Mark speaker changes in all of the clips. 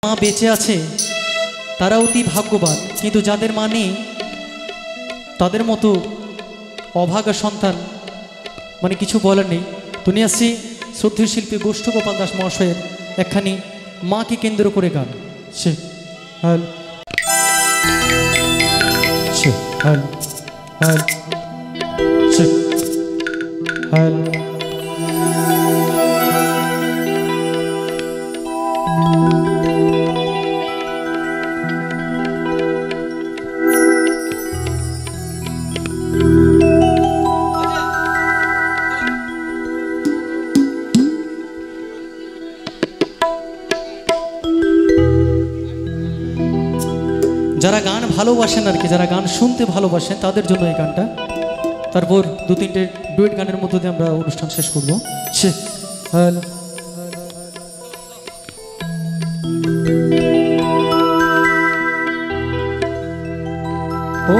Speaker 1: মা বেঁচে আছে তারা অতি ভাগ্যবান, কিন্তু যাদের মা নেই তাদের মতো অভাগা সন্তান মানে কিছু বলার নেই। তো নিয়ে আসছি শ্রদ্ধেয় শিল্পী গোষ্ঠ গোপাল দাস মহাশয়ের একখানি মাকে কেন্দ্র করে গান। সে হাল সে হাল হাল সে হাল যারা গান ভালোবাসেন আর কি, যারা গান শুনতে ভালোবাসেন তাদের জন্য এই গানটা। তারপর দু তিনটে ডুয়েট গানের মধ্য দিয়ে আমরা অনুষ্ঠান শেষ করবো। সে হ্যালো ও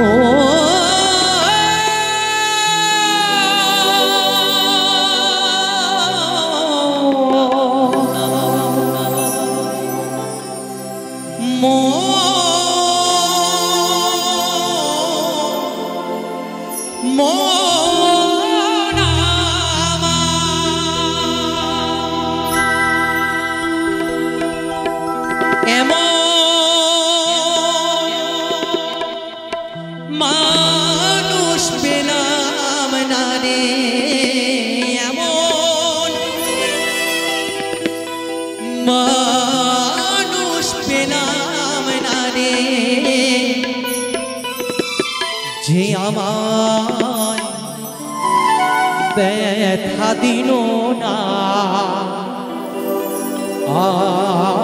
Speaker 2: মানুষ পেলাম না রে, এমন মানুষ পেলাম না রে, যে আমায় ব্যথা দিল না,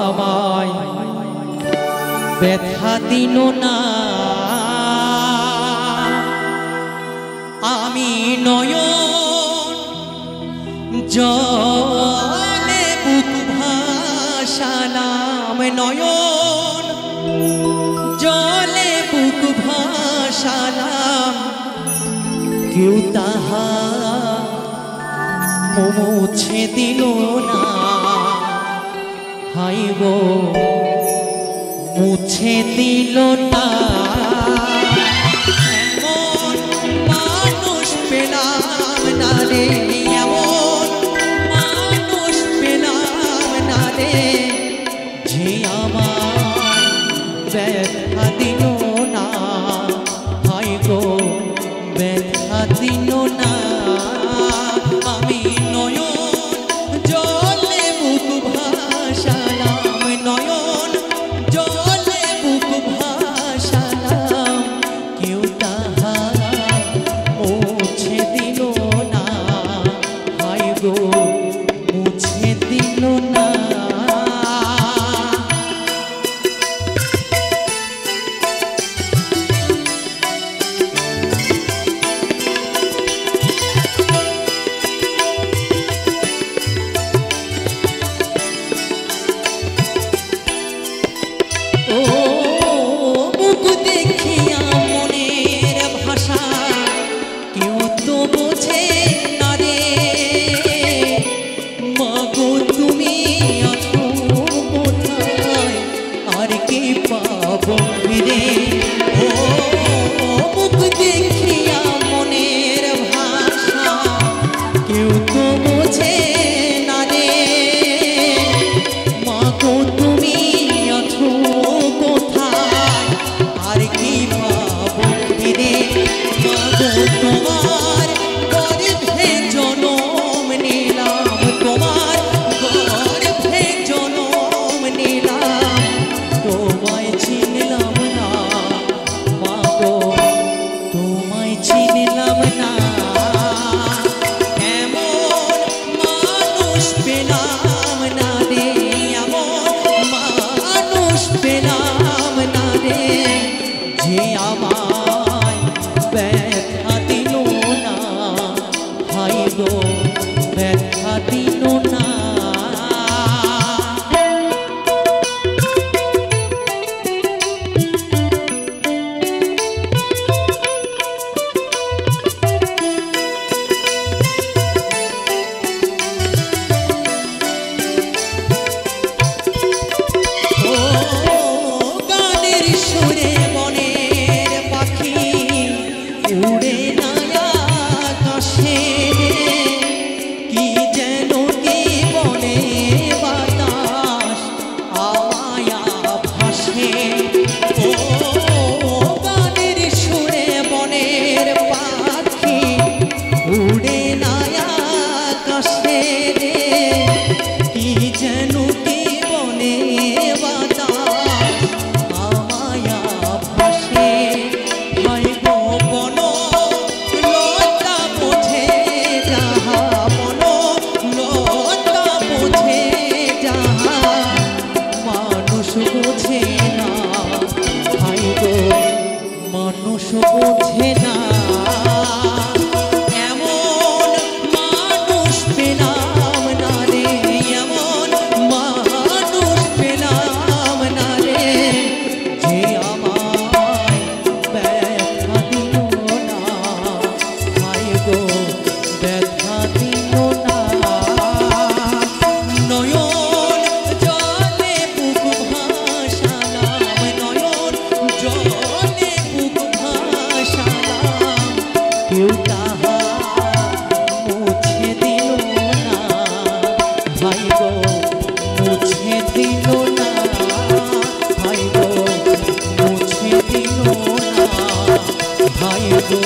Speaker 2: আমায় ব্যথা দিল না। আমি নয়ন জলে বুক ভাসালাম, নয়ন জলে বুক ভাসালাম, কেউ তাহা মুছে দিল না। হাই গো মুছে দিল না, এমন মানুষ পেলাম না রে, এমন মানুষ পেলাম না রে, যে আমায় ব্যথা দিল না। হাই গো ব্যথা দিল না। আমি নয়ন জলে বুক ভাসালাম, নয়ন জলে বুক ভাসালাম, কেউ তাহা মুছে দিল না। হায় গো মুছে দিল না। তোমায় চিনলাম না। বোঝে না, ভাই গো মানুষ বোঝে না। এমন মানুষ পেলাম না রে, এমন মানুষ পেলাম না রে, যে আমায় ব্যথা দিল না, ভাই গো ব্যথা দিল না। নয়ন জলে বুক ভাসালাম, নয়ন জলে বুক ভাসালাম, কেউ তাহা মুছে দিল না, ভাই গো মুছে দিল না, ভাই গো মুছে দিল না, ভাই গো।